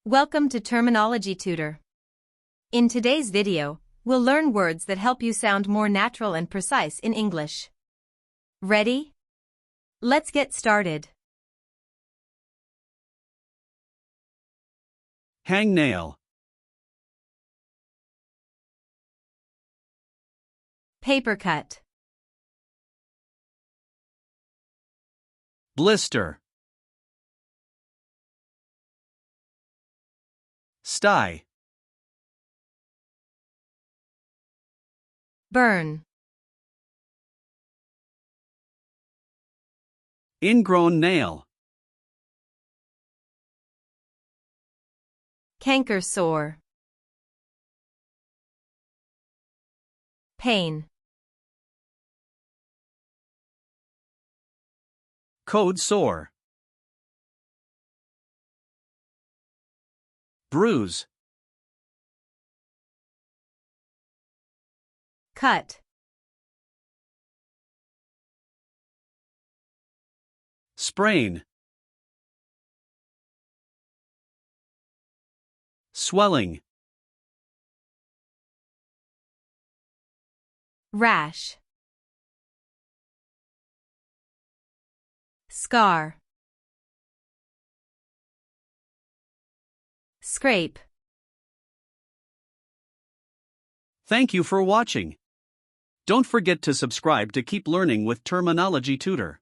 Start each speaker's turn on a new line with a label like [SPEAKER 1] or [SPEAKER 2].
[SPEAKER 1] Welcome to Terminology Tutor. In today's video, we'll learn words that help you sound more natural and precise in English. Ready? Let's get started.
[SPEAKER 2] Hangnail,
[SPEAKER 1] Paper cut,
[SPEAKER 2] blister, sty,
[SPEAKER 1] burn,
[SPEAKER 2] ingrown nail,
[SPEAKER 1] canker sore, pain,
[SPEAKER 2] code sore, bruise,
[SPEAKER 1] cut,
[SPEAKER 2] sprain, swelling,
[SPEAKER 1] rash, scar, scrape.
[SPEAKER 2] Thank you for watching. Don't forget to subscribe to keep learning with Terminology Tutor.